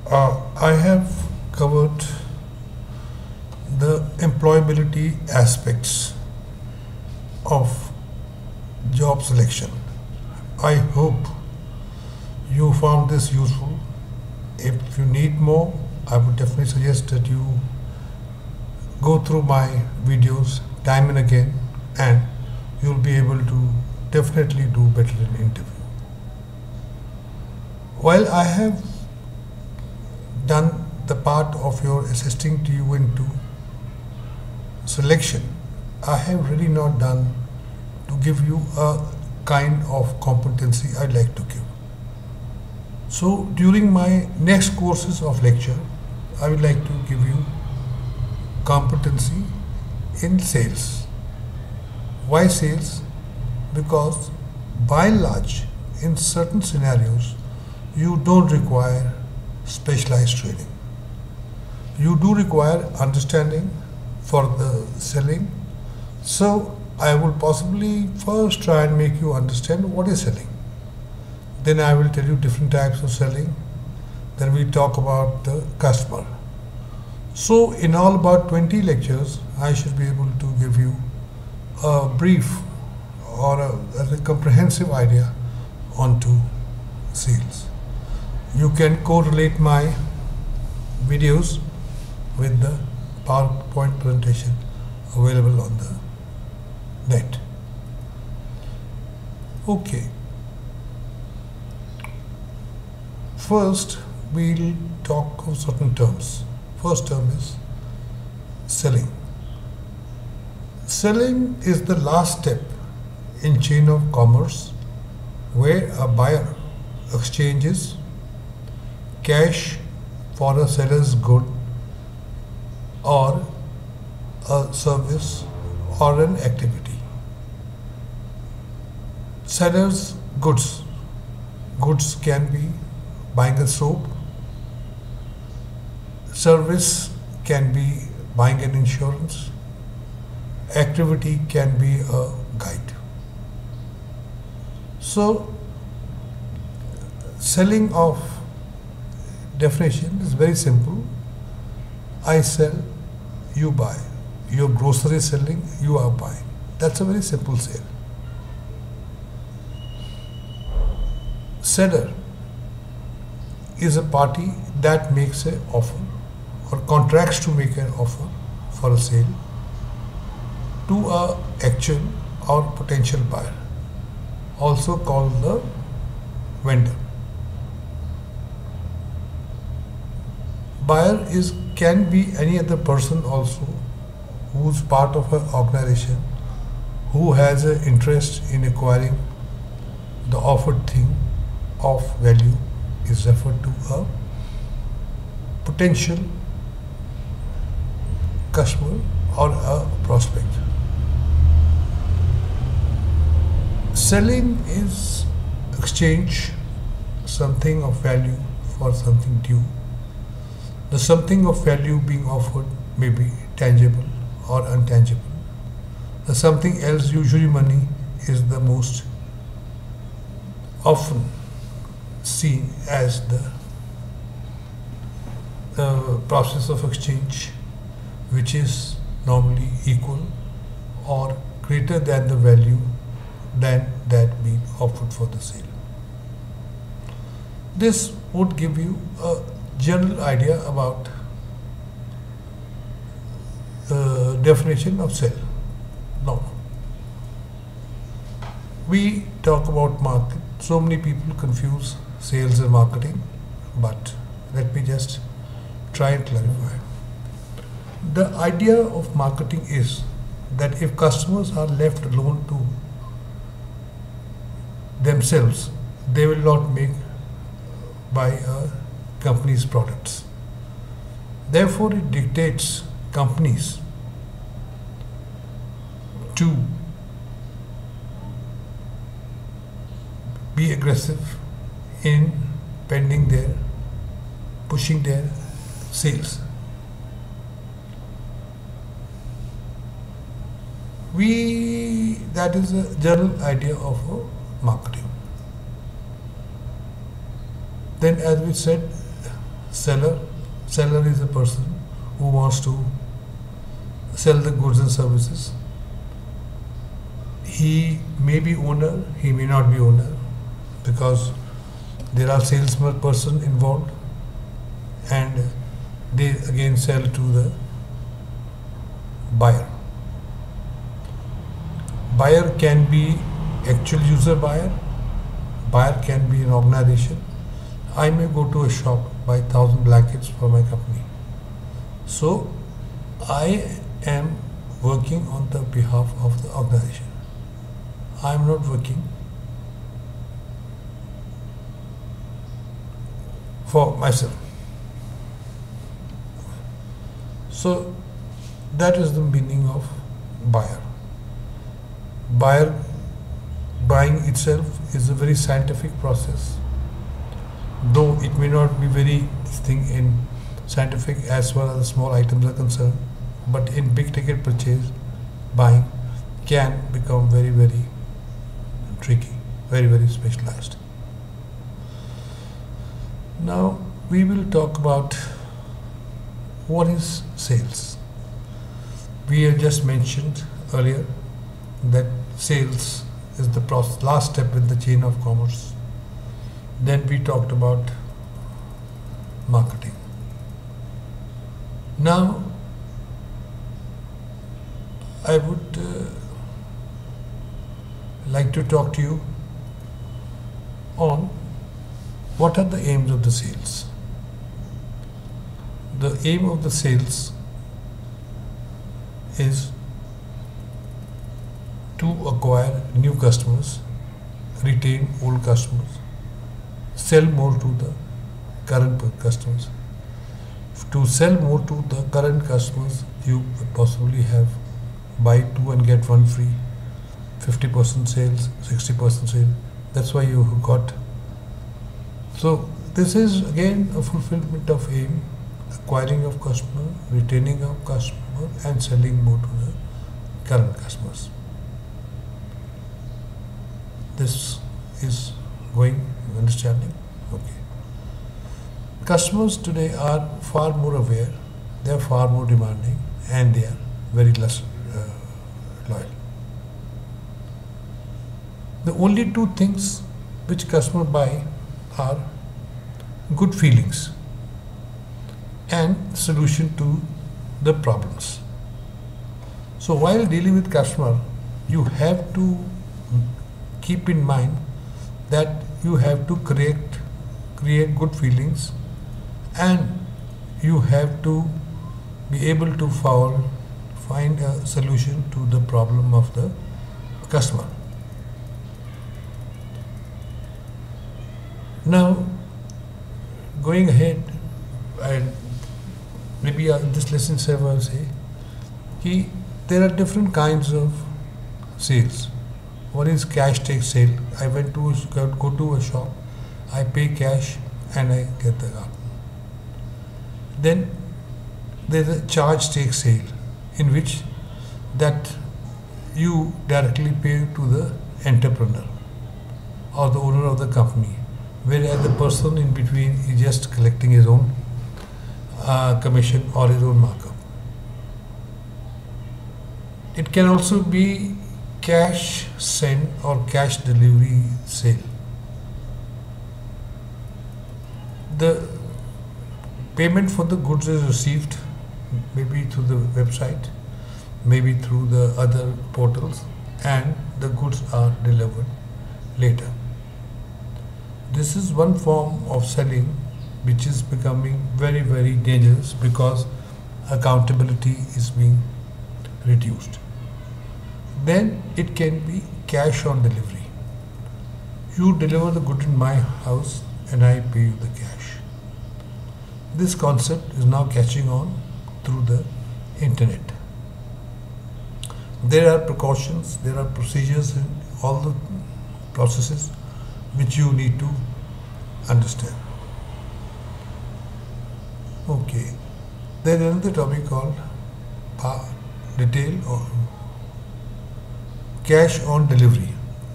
I have covered the employability aspects of job selection. I hope you found this useful. If you need more, I would definitely suggest that you go through my videos time and again, and you'll be able to definitely do better in interview. While I have done the part of your assisting to you into selection, I have really not done to give you a kind of competency I'd like to give. So during my next courses of lecture, I would like to give you competency in sales. Why sales? Because by and large, in certain scenarios, you don't require specialized training. You do require understanding for the selling. So I will possibly first try and make you understand what is selling. Then I will tell you different types of selling. Then we talk about the customer. So in all about 20 lectures, I should be able to give you a brief or a comprehensive idea onto sales. You can correlate my videos with the PowerPoint presentation available on the net. Okay. First, we'll talk of certain terms. First term is selling. Selling is the last step in chain of commerce where a buyer exchanges cash for a seller's good or a service or an activity. Seller's goods. Goods can be buying a soap. Service can be buying an insurance. Activity can be a guide. So, selling of definition is very simple. I sell, you buy. Your grocery selling, you are buying. That's a very simple sale. Seller is a party that makes an offer or contracts to make an offer for a sale to a actual or potential buyer, also called the vendor. Buyer can be any other person also who's part of an organization who has an interest in acquiring the offered thing of value is referred to a potential customer or a prospect. Selling is exchange something of value for something due. The something of value being offered may be tangible or intangible. The something else, usually money, is the most often seen as the process of exchange, which is normally equal or greater than the value than that being offered for the sale. This would give you a general idea about the definition of sale. Now, we talk about market. So many people confuse sales and marketing, but let me just try and clarify. The idea of marketing is that if customers are left alone to themselves, they will not buy a company's products. Therefore, it dictates companies to be aggressive in pushing their sales. That is a general idea of marketing. Then, as we said, Seller is a person who wants to sell the goods and services. He may be owner, he may not be owner, because there are salesperson involved, and they again sell to the buyer. Buyer can be actual user buyer. Buyer can be an organization. I may go to a shop, buy 1,000 blankets for my company. So I am working on the behalf of the organization. I am not working for myself. So that is the meaning of buyer. Buying itself is a very scientific process, though it may not be very in scientific as far as the small items are concerned, but in big ticket purchase, buying can become very, very tricky, very, very specialized. Now we will talk about what is sales. We have just mentioned earlier that sales is the last step in the chain of commerce. Then we talked about marketing. Now I would like to talk to you on what are the aims of the sales. The aim of the sales is to acquire new customers, retain old customers, sell more to the current customers. To sell more to the current customers, you possibly have buy two and get one free, 50% sales, 60% sale. That's why you got. So this is again a fulfillment of aim, acquiring of customer, retaining of customer, and selling more to the current customers. This is going, understanding? Okay. Customers today are far more aware, they are far more demanding, and they are very less loyal. The only two things which customer buy are good feelings and solution to the problems. So while dealing with customer, you have to keep in mind that you have to create good feelings, and you have to be able to find a solution to the problem of the customer. Now, going ahead, and maybe in this lesson I will say, there are different kinds of sales. One is cash take sale. I went to go to a shop, I pay cash and I get the garment. Then there is a charge take sale, in which that you directly pay to the entrepreneur or the owner of the company, whereas the person in between is just collecting his own commission or his own markup. It can also be cash send or cash delivery sale. The payment for the goods is received maybe through the website, maybe through the other portals, and the goods are delivered later. This is one form of selling which is becoming very, very dangerous because accountability is being reduced. Then it can be cash on delivery. You deliver the good in my house and I pay you the cash. This concept is now catching on through the internet. There are precautions, there are procedures in all the processes which you need to understand. Okay, there is another topic called detail or cash on delivery.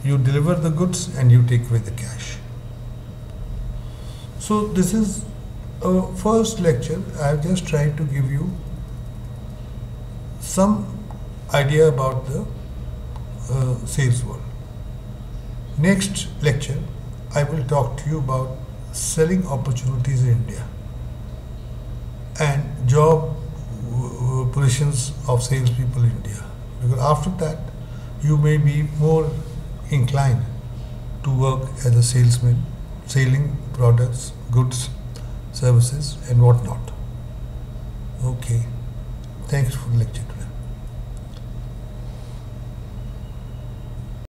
You deliver the goods and you take away the cash. So this is First lecture, I have just tried to give you some idea about the sales world. Next lecture, I will talk to you about selling opportunities in India and job positions of salespeople in India. Because after that, you may be more inclined to work as a salesman, selling products, goods, services, and whatnot. Okay. Thanks for the lecture.